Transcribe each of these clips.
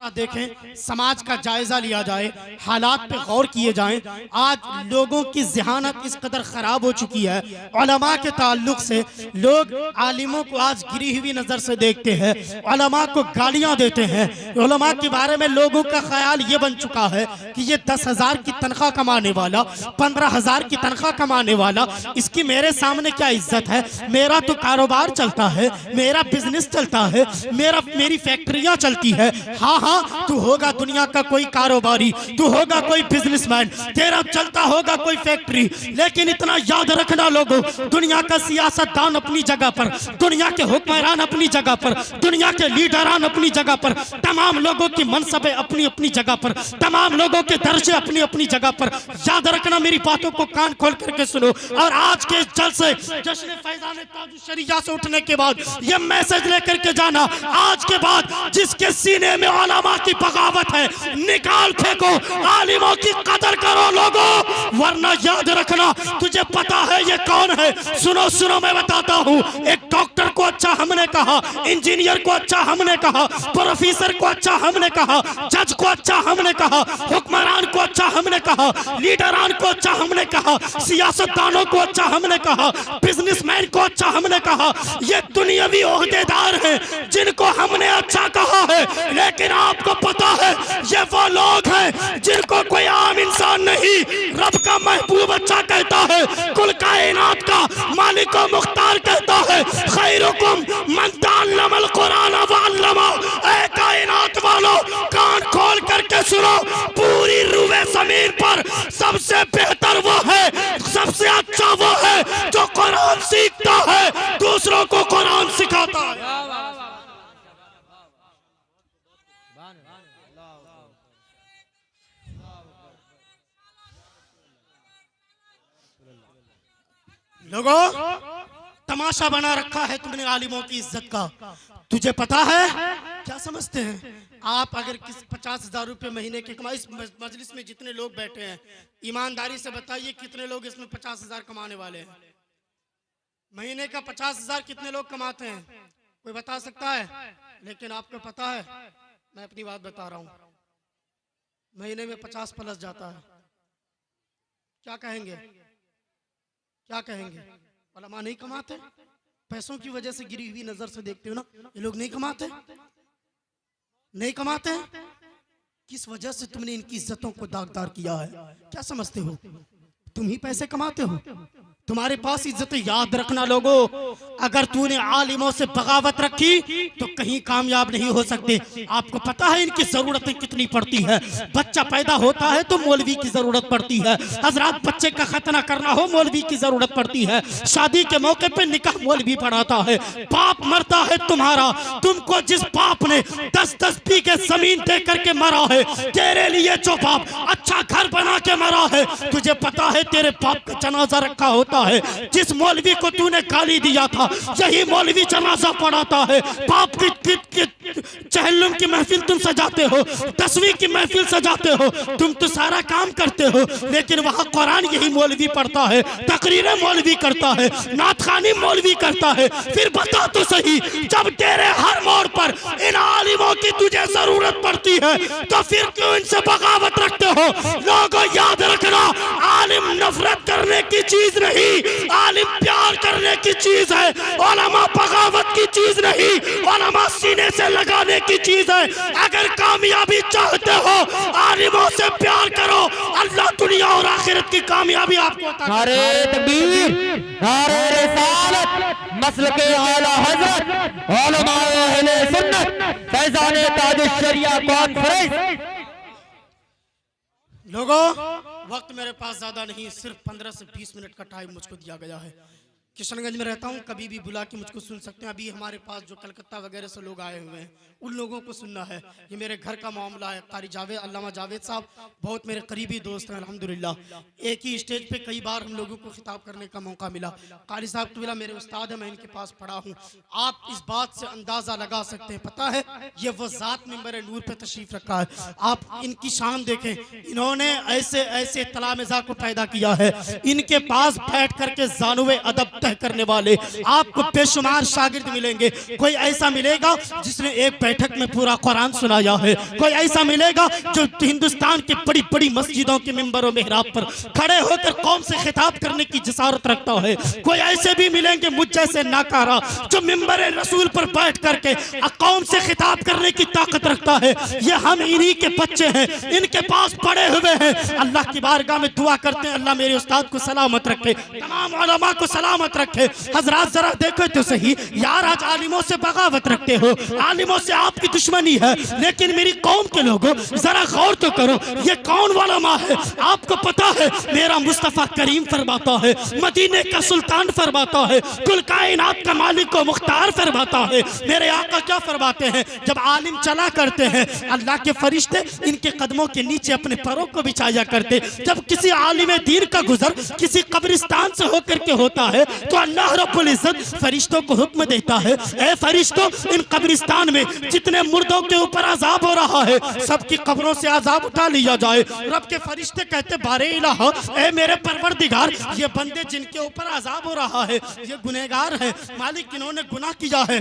देखें, समाज का जायजा लिया जाए, हालात पे गौर किए जाएं। आज लोगों की ज़हानत इस कदर ख़राब हो चुकी है, उलमा के ताल्लुक से लोग आलिमों को आज गिरी हुई नज़र से देखते हैं, उलमा को गालियां देते हैं। उलमा के बारे में लोगों का ख्याल ये बन चुका है कि ये 10,000 की तनख्वाह कमाने वाला, 15,000 की तनख्वाह कमाने वाला, इसकी मेरे सामने क्या इज्जत है। मेरा तो कारोबार चलता है, मेरा बिजनेस चलता है, मेरी फैक्ट्रियां चलती है। हाँ, तू होगा दुनिया का कोई कारोबारी, तू होगा कोई बिजनेसमैन, तेरा चलता होगा कोई फैक्ट्री, लेकिन इतना याद रखना लोगों, दुनिया का सियासतदान अपनी जगह पर, दुनिया के हुक्मरान अपनी जगह पर, दुनिया के लीडरान अपनी जगह पर, तमाम लोगों की मनसबें अपनी अपनी जगह पर, तमाम लोगों के दर्जे अपनी अपनी जगह पर। याद रखना, मेरी बातों को कान खोल करके सुनो। और आज के जलसे जश्न फैजान ताजुश शरिया से उठने के बाद ये मैसेज लेकर के जाना, आज के बाद जिसके सीने में उलमा की बगावत है, निकाल फेंको, आलिमों की कदर करो लोगों, वरना याद रखना तुझे पता है ये कौन है। सुनो सुनो, मैं बताता हूँ। एक डॉक्टर को अच्छा हमने कहा, इंजीनियर को अच्छा हमने कहा, प्रोफेसर को अच्छा हमने कहा, जज को अच्छा हमने कहा, हुक्मरान को अच्छा हमने कहा, लीडरान को अच्छा हमने कहा, सियासतदानों को अच्छा हमने कहा, बिजनेसमैन को अच्छा हमने कहा। ये दुनियावी ओहदेदार हैं जिनको हमने अच्छा कहा है, लेकिन आपको पता है ये वो लोग हैं जिनको कोई आम इंसान नहीं, रब का महबूब अच्छा कहता है, कुल कायनात का मालिक व मुख्तार कहता है, खैरुकुम मन तअल्लमल कुरान व अल्लमा। ऐ कायनात वालों, कान खोल करके सुनो, पूरी रूए ज़मीन पर सबसे बेहतर वो है, सबसे अच्छा वो है जो कुरान सीखता है, दूसरों को कुरान सिखाता है। लोगों, तमाशा बना रखा है तुमने आलिमों की इज्जत का। तुझे पता है क्या समझते हैं आप? अगर किस 50,000 रुपये महीने की कमाई, इस मजलिस में जितने लोग बैठे हैं, ईमानदारी से बताइए कितने लोग इसमें 50,000 कमाने वाले हैं? महीने का 50,000 कितने लोग कमाते हैं? कोई बता सकता है? लेकिन आपको पता है, मैं अपनी बात बता रहा हूँ, महीने में 50 प्लस जाता है। क्या कहेंगे? क्या कहेंगे? उलमा नहीं कमाते? पैसों की वजह से गिरी हुई नजर से देखते हो ना, ये लोग नहीं कमाते, नहीं कमाते। किस वजह से तुमने इनकी इज्जतों को दागदार किया है? क्या समझते हो तुम ही पैसे कमाते हो? तुम्हारे पास इज्जत। याद रखना लोगों, अगर तूने आलिमों से बगावत रखी तो कहीं कामयाब नहीं हो सकते। आपको पता है इनकी जरूरतें कितनी पड़ती है। बच्चा पैदा होता है तो मौलवी की जरूरत पड़ती है। हजरात, बच्चे का खतना करना हो, मौलवी की जरूरत पड़ती है। शादी के मौके पे निकाह मौलवी पढ़ाता है। बाप मरता है तुम्हारा, तुमको जिस बाप ने 10-10 बीघे जमीन दे करके मरा है, तेरे लिए जो बाप अच्छा घर बना के मरा है, तुझे पता है तेरे बाप का जनाजा रखा होता है। जिस मौलवी को तूने गाली दिया था, यही मौलवी जनाजा पढ़ाता है। बाप की चहल्लुम की महफिल तुम सजाते हो, 10वीं की महफिल सजाते हो, तुम तो सारा काम करते हो, लेकिन वहां कुरान यही मौलवी पढ़ता है, तकरीरें मौलवी करता है, नातखानी मौलवी करता है। फिर बता तो सही, जब तेरे हर मोड़ पर इन आलिमों की तुझे जरूरत पड़ती है तो फिर क्यों इनसे बगावत रखते हो? लोगों, याद रखना, आलिम नफरत करने की चीज नहीं, आलिम प्यार करने की चीज है। उलमा बगावत की चीज नहीं, उलमा सीने से लगाने की चीज है। अगर कामयाबी चाहते हो, आलिमों से प्यार करो, अल्लाह दुनिया और आखिरत की कामयाबी आपको अता करेगा। नारे तकबीर, नारे रिसालत, मसलके आला हज़रत, उलमाए अहले सुन्नत, फैज़ान ताजुश शरिया कॉन्फ्रेंस। लोगों, वक्त मेरे पास ज्यादा नहीं, सिर्फ 15 से 20 मिनट का टाइम मुझको दिया गया है। किशनगंज में रहता हूँ, कभी भी बुला के मुझको सुन सकते हैं। अभी हमारे पास जो कलकत्ता वगैरह से लोग आए हुए हैं, उन लोगों को सुनना है। ये मेरे घर का मामला है। कारी जावेद, अल्लामा जावेद साहब बहुत मेरे करीबी दोस्त हैं अल्हम्दुलिल्लाह। एक ही स्टेज पे कई बार हम लोगों को खिताब करने का मौका मिला। कारी साहब तो मेरे उस्ताद है, मैं इनके पास पढ़ा हूँ। आप इस बात से अंदाजा लगा सकते हैं, पता है ये वो ज़ात मिंबर नूर पे तशरीफ रखा है। आप इनकी शान देखें, इन्होंने ऐसे ऐसे तलामिज़ा को पैदा किया है। इनके पास बैठ करके ज़ानुए अदब तय करने वाले। आपको बेशुमार शागिर्द मिलेंगे। कोई ऐसा मिलेगा जिसने एक बैठक में पूरा कुरान सुनाया है, कोई ऐसा मिलेगा जो हिंदुस्तान की बड़ी बड़ी मस्जिदों के मिंबरों मेहराब पर खड़े होकर कौम से खिताब करने की जसारत रखता है। कोई ऐसे भी मिलेंगे मुझ जैसे नाकारा जो मिंबर रसूल पर बैठ करके कौम से खिताब करने की ताकत रखता है। ये हम इन्हीं के बच्चे हैं, इनके पास पड़े हुए हैं। अल्लाह की बारगाह में दुआ करते हैं अल्लाह मेरे उस्ताद को सलामत रखे, तमाम उलमा को सलामत रखे। हजरात जरा देखो तो सही यार, आज आलिमों से बगावत रखते हो, आलिमों से आपकी दुश्मनी है, लेकिन मेरी कौम के लोगों जरा गौर तो करो ये कौन वाला माँ है। आपको पता है मेरा मुस्तफा करीम फरमाता है, मदीने का सुल्तान फरमाता है, कुल कायनात का मालिक को मुख्तार फरमाता है। मेरे आका क्या फरमाते हैं, जब आलिम चला करते हैं अल्लाह के फरिश्ते इनके कदमों के नीचे अपने पैरों को बिछाया करते। जब किसी आलिम दीन का गुजर किसी कब्रिस्तान से होकर के होता है तो अल्लाह रब्बुल इज्जत फरिश्तों को हुक्म देता है, ए फरिश्तों इन कब्रिस्तान में जितने मुर्दों के ऊपर अजाब हो रहा है सबकी कब्रों से अजाब उठा लिया जाए। रब के फरिश्ते कहते बारे इलाहा, ए मेरे परवरदिगार ये बंदे जिनके ऊपर अजाब हो रहा है ये गुनहगार है, मालिक इन्होंने गुनाह किया है,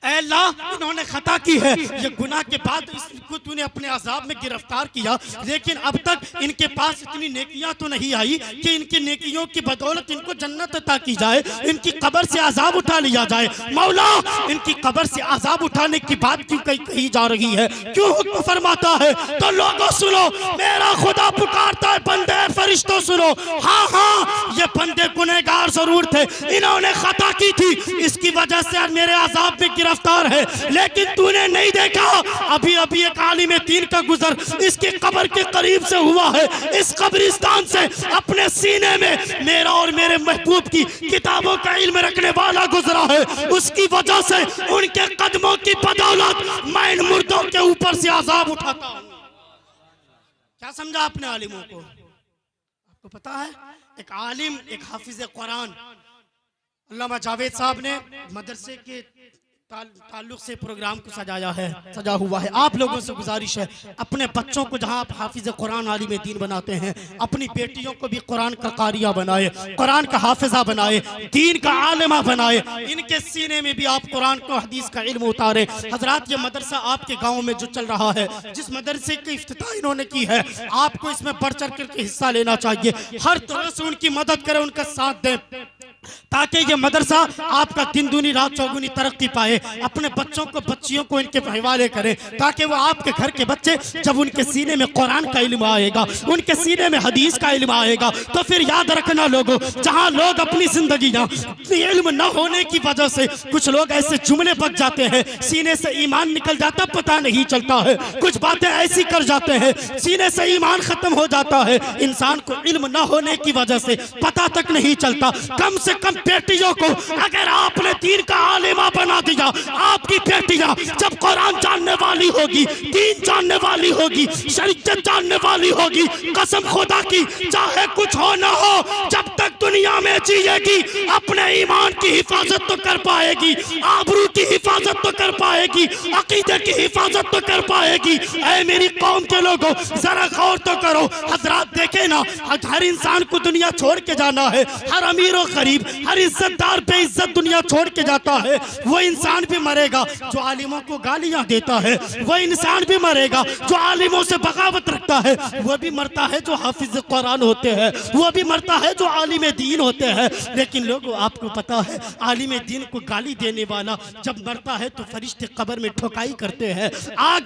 अल्लाह इन्होंने खता की है, ये गुनाह के बाद इसको तूने अपने अजाब में गिरफ्तार किया, लेकिन अब तक इनके पास इतनी नेकियां तो नहीं आई कि इनकी नेकियों की बदौलत इनको जन्नत अता की जाए, इनकी कब्र से अजाब उठा लिया जाए। मौला इनकी कब्र से अजाब उठाने की बात क्यों कही जा रही है, क्यों हुक्म फरमाता है? तो लोगों सुनो, मेरा खुदा पुकारता है, बंदे फरिश्तों सुनो, हाँ हाँ ये बंदे गुनहगार जरूर थे, इन्होंने खता की थी, इसकी वजह से मेरे अजाब में गिरफ्तार है, लेकिन तूने नहीं देखा अभी अभी एक आलिम दीन का गुजर इसके कब्र के करीब से हुआ है, इस कब्रिस्तान से अपने सीने में मेरा और मेरे महबूब की किताबों का इल्म रखने वाला गुजरा है, उसकी वजह से उनके कदमों की बदौलत मैं इन मुर्दों के ऊपर से अजाब उठाता हूं। क्या समझा आपने आलिमों को? आपको पता है एक आलिम एक हाफिज कुरान अल्लामा जावेद साहब ने मदरसे के ताल्लुक से प्रोग्राम को सजा हुआ है। आप लोगों से गुजारिश है अपने बच्चों को जहां आप हाफिज कुरान आलिम दीन बनाते हैं अपनी बेटियों को भी कुरान का कारिया बनाए, कुरान का हाफिजा बनाए, दीन का आलिमा बनाए, इनके सीने में भी आप कुरान को हदीस का इल्म उतारे। हजरात ये मदरसा आपके गाँव में जो चल रहा है, जिस मदरसे की इफ्तिताह इन्होंने की है, आपको इसमें बढ़ चढ़ करके हिस्सा लेना चाहिए, हर तरह से उनकी मदद करें, उनका साथ दें, ताकि ये मदरसा आपका दिन दूनी रात चौगुनी तरक्की पाए। अपने बच्चों को बच्चियों को इनके हवाले करें ताकि वो आपके घर के बच्चे जब उनके सीने में कुरान का इल्म आएगा, उनके सीने में हदीस का इल्म आएगा, तो फिर याद रखना लोगों, जहां लोग अपनी जिंदगी इल्म न होने की वजह से कुछ लोग ऐसे जुमले बच जाते हैं, सीने से ईमान निकल जाता पता नहीं चलता है, कुछ बातें ऐसी कर जाते हैं सीने से ईमान खत्म हो जाता है, इंसान को इल्म न होने की वजह से पता तक नहीं चलता। कम से कम बेटियों को अगर आपने दीन का आलिमा बना दिया, आपकी बेटियां जब कुरान जानने वाली होगी, दीन जानने वाली होगी, शरीयत जानने वाली होगी, कसम खुदा की चाहे कुछ हो ना हो, जब तक दुनिया में जिएगी अपने ईमान की हिफाजत तो कर पाएगी, आबरू की हिफाजत तो कर पाएगी, अकीदे की हिफाजत तो कर पाएगी। ऐ मेरी कौम के लोगों जरा गौर तो करो। हजरात देखे ना, हर इंसान को दुनिया छोड़ के जाना है, हर अमीर और गरीब, हर इज्जतदार बेइज्जत दुनिया छोड़ के जाता है। वो इंसान भी मरेगा जो आलिमों को गालियां देता है, वो इंसान भी मरेगा जो आलिमों से बगावत रखता है, वो भी मरता है जो हाफिज कुरान होते हैं, वो भी मरता है जो आलिम दीन होते हैं। लेकिन लोगों आपको पता है आलिम दीन को गाली देने वाला जब मरता है तो फरिश्ते कब्र में ठोकाई करते हैं, आग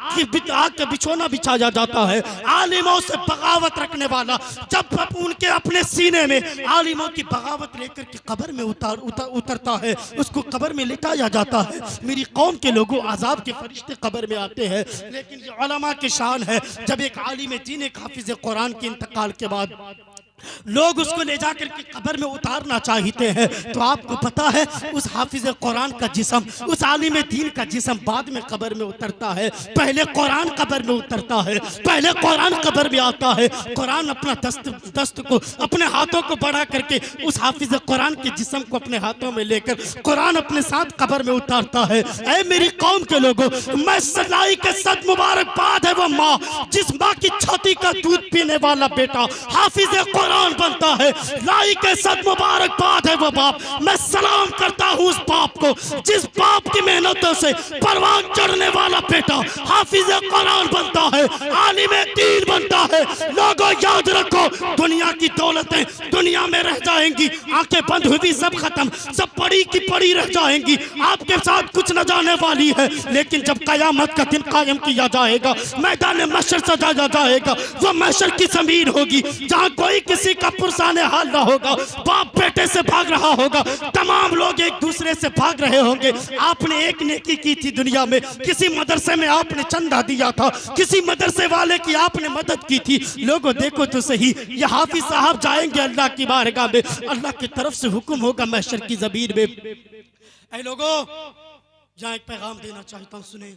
के बिछोना बिछाया जाता है। आलिमों से बगावत रखने वाला जब उनके अपने सीने में आलिमों की बगावत लेकर के कब्र में उतरता है, उसको कब्र में लिटाया जाता है। मेरी कौम के लोगों अजाब के फरिश्ते कब्र में आते हैं, लेकिन ये उलमा की शान है जब एक आलिम दीन एक हाफिज कुरान के इंतकाल के बाद लोग उसको ले जाकर के कब्र में उतारना चाहते हैं, तो आपको पता है उस हाफिज कुरान का जिस्म, उस आलिम दीन का जिस्म बाद में कब्र में उतरता है, पहले कुरान कब्र में उतरता है, पहले कुरान कब्र में आता है। कुरान अपना दस्त को अपने हाथों को बढ़ा करके उस हाफिज कुरान के जिस्म को अपने हाथों में लेकर कुरान अपने साथ कब्र में उतारता है। ऐ मेरी कौम के लोगों, मैं सलाई के सद मुबारकबाद है वो वो माँ जिस माँ की छाती का दूध पीने वाला बेटा हाफिज कुरान बनता है, लाई के साथ मुबारकबाद है वो बाप। मैं सलाम करता हूँ उस बाप को जिस बाप की मेहनतों से परवान चढ़ने वाला बेटा हाफिज कुरान बनता है, आलिम दीन बनता है। लोगों याद रखो, दुनिया की दौलतें दुनिया में रह जाएंगी, आंखें बंद हुई सब खत्म, सब पड़ी की पड़ी रह जाएंगी, आपके साथ कुछ न जाने वाली है। लेकिन जब कयामत का दिन कायम किया जाएगा, मैदान महशर सजाया जाएगा, वो महशर की जमीन होगी जहाँ कोई किसी का पुरसाने हाल ना होगा, बाप बेटे से भाग रहा होगा, तमाम लोग एक दूसरे से भाग रहे होंगे। आपने एक नेकी की थी दुनिया में, किसी मदरसे में आपने चंदा दिया था, किसी मदरसे वाले की आपने मदद की थी। लोगों देखो तो सही, ये हाफिज साहब जाएंगे अल्लाह की बारगाह में, अल्लाह की तरफ से हुक्म होगा महशर की जमीन में। ऐ लोगों, यहाँ एक पैगाम देना चाहता हूँ, सुने।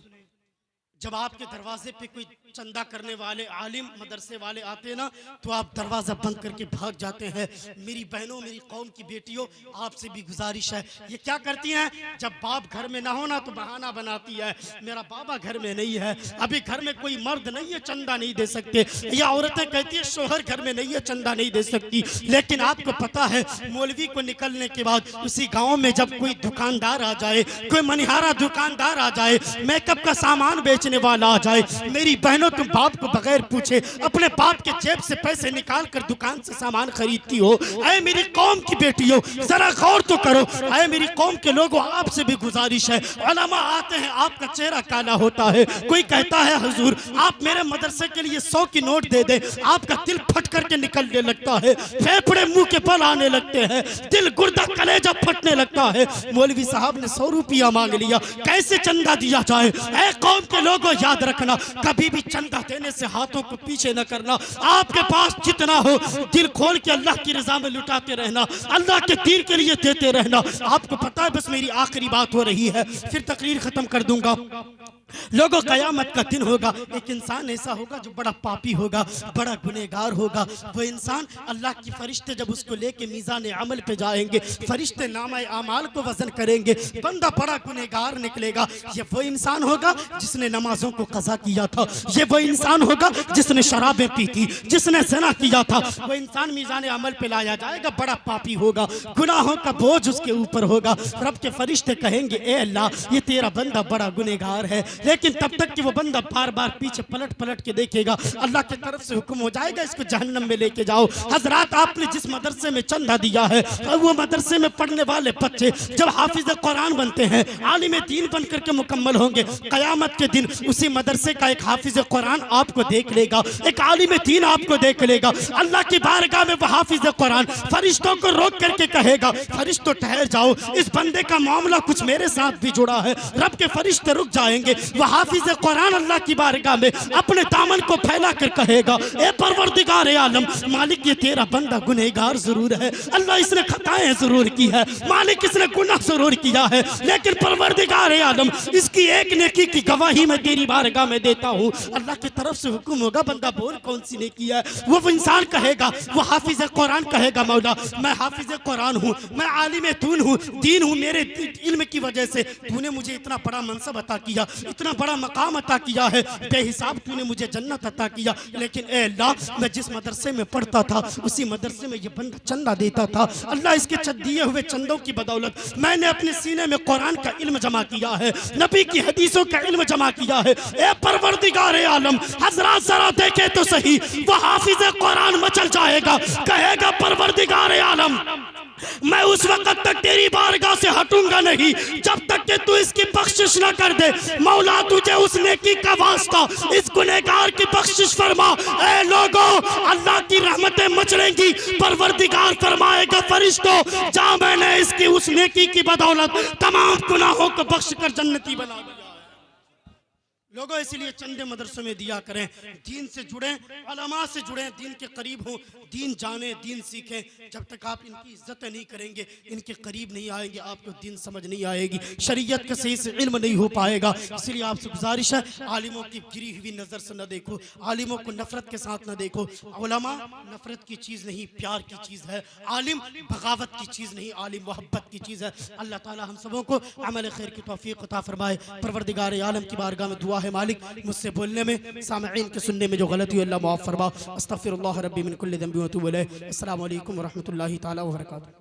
जब आपके दरवाजे पे कोई चंदा करने वाले आलिम मदरसे वाले आते ना, तो आप दरवाजा बंद करके भाग जाते हैं। मेरी बहनों, मेरी कौम की बेटियों, आपसे भी गुजारिश है, ये क्या करती हैं, जब बाप घर में ना हो ना तो बहाना बनाती है, मेरा बाबा घर में नहीं है, अभी घर में कोई मर्द नहीं है, चंदा नहीं दे सकते, या औरतें कहती है शोहर घर में नहीं है, चंदा नहीं दे सकती। लेकिन आपको पता है, मौलवी को निकलने के बाद उसी गाँव में जब कोई दुकानदार आ जाए, कोई मनिहारा दुकानदार आ जाए, मेकअप का सामान बेचने वाला आ जाए, मेरी बहनों, तुम बाप को बगैर पूछे अपने बाप के जेब से पैसे निकाल कर दुकान से सामान खरीदती हो। ऐ मेरी कौम की बेटियों, जरा गौर तो करो। ऐ मेरी कौम के लोगों, आपसे भी गुजारिश है, उलमा आते हैं, आपका चेहरा काला होता है, कोई कहता है हुजूर आप मेरे मदरसे के लिए 100 की नोट दे दे, आपका दिल फट करके निकलने लगता है, फेफड़े मुंह के बल आने लगते हैं, दिल गुर्दा कलेजा फटने लगता है। मौलवी साहब ने 100 रुपया मांग लिया, कैसे चंदा दिया जाए। ऐ कौम के लोगों, याद रखना, कभी भी चंदा देने से हाथों को पीछे न करना। आपके पास जितना हो दिल खोल के अल्लाह की रजा में लुटाते रहना, अल्लाह के दीन के लिए देते रहना। आपको पता है, बस मेरी आखिरी बात हो रही है, फिर तकरीर खत्म कर दूंगा। लोगों, कयामत का दिन होगा, एक इंसान ऐसा होगा जो बड़ा पापी होगा, बड़ा गुनहगार होगा। वो इंसान, अल्लाह की फरिश्ते जब उसको लेके मीज़ान अमल पे जाएंगे, फरिश्ते नामा अमाल को वजन करेंगे, बंदा बड़ा गुनहगार निकलेगा। ये वो इंसान होगा जिसने नमाजों को कज़ा किया था, ये वो इंसान होगा जिसने शराबें पी थी, जिसने ज़िना किया था। वो इंसान मीज़ान अमल पे लाया जाएगा, बड़ा पापी होगा, गुनाहों का बोझ उसके ऊपर होगा। रब के फरिश्ते कहेंगे, ए अल्लाह, ये तेरा बंदा बड़ा गुनहगार है। लेकिन तब तक कि वो बंदा बार बार पीछे पलट पलट के देखेगा, अल्लाह की तरफ से हुक्म हो जाएगा, इसको जहन्नम में लेके जाओ। हजरात, आपने जिस मदरसे में चंदा दिया है, वो मदरसे में पढ़ने वाले बच्चे जब हाफिज कुरान बनते हैं, आलिम दीन बन करके मुकम्मल होंगे, कयामत के दिन उसी मदरसे का एक हाफिज कुरान आपको देख लेगा, एक आलिम दीन आपको देख लेगा। अल्लाह की बारगाह में वो हाफिज कुरान फरिश्तों को रोक करके कहेगा, फरिश्तों ठहर जाओ, इस बंदे का मामला कुछ मेरे साथ भी जुड़ा है। रब के फरिश्ते रुक जाएंगे। वह हाफिज कुरान अल्लाह की बारगाह में अपने दामन को फैला कर कहेगा, ए परवरदिगार आलम, मालिक ये तेरा बंदा गुनहगार जरूर है, अल्लाह इसने खताएं जरूर की है, मालिक इसने गुनाह जरूर किया है, लेकिन परवरदिगार आलम, इसकी एक नेकी की गवाही मैं तेरी बारगाह में देता हूँ। अल्लाह की तरफ से हुक्म होगा, बंदा बोल कौन सी नेकी है। वो इंसान कहेगा, वो हाफिज कुरान कहेगा, मौला मैं हाफिज कुरान हूँ, मैं आलिम दीन हूँ, मेरे इल्म की वजह से तूने मुझे इतना बड़ा मनसब अता किया, इतना बड़ा मकाम अता किया है, बेहिसाब तूने मुझे जन्नत अता किया। लेकिन ए अल्लाह, मैं जिस मदरसे में पढ़ता था, उसी मदरसे में ये बंदा चंदा देता था, अल्लाह इसके दिए हुए चंदों की बदौलत मैंने अपने सीने में कुरान का इल्म जमा किया है, नबी की हदीसों का इल्म जमा किया है। ए परवरदिगार आलम, हजरात जरा देखे तो सही, वो हाफिज कुरान मचल जाएगा, कहेगा परवरदिगार आलम, मैं उस वक्त तक तेरी बारगाह से हटूंगा नहीं जब तक कि तू इसकी बख्शिश न कर दे। मौला तुझे उस नेकी का वास्ता, इस गुनहगार की बख्शिश फरमा। ऐ लोगों, अल्लाह की रहमतें मचलेंगी, परवरदिगार फरमाएगा, फरिश्तों जा, मैंने इसकी उस नेकी की बदौलत तमाम गुनाहों को बख्श कर जन्नती बना दिया। लोगों, इसलिए चंदे मदरसों में दिया करें, दीन से जुड़ें, उलमा से जुड़ें, दीन के करीब हों, दीन जानें, दीन सीखें। जब तक आप इनकी इज्जत नहीं करेंगे, इनके करीब नहीं आएंगे, आपको दीन समझ नहीं आएगी, शरीयत का सही से इल्म नहीं हो पाएगा। इसलिए आपसे गुजारिश है, आलिमों की गिरी हुई नज़र से न देखो, आलिमों को नफरत के साथ न देखो। उलमा नफरत की चीज़ नहीं, प्यार की चीज़ है। आलिम बगावत की चीज़ नहीं, आलिम मोहब्बत की चीज़ है। अल्लाह ताला हम सबों को अमल खैर की तौफीक अता फरमाए। परवरदिगार आलम की बारगाह में दुआ अल्लाह है मालिक, मुझसे बोलने में, सामईन के सुनने में जो गलती हुई अल्लाह माफ़ फरमा। अस्तगफिरुल्लाह रब्बी मिन कुल्लि ज़ंबि व अतूबु इलैह। अस्सलामु अलैकुम व रहमतुल्लाहि तआला व बरकातुहू।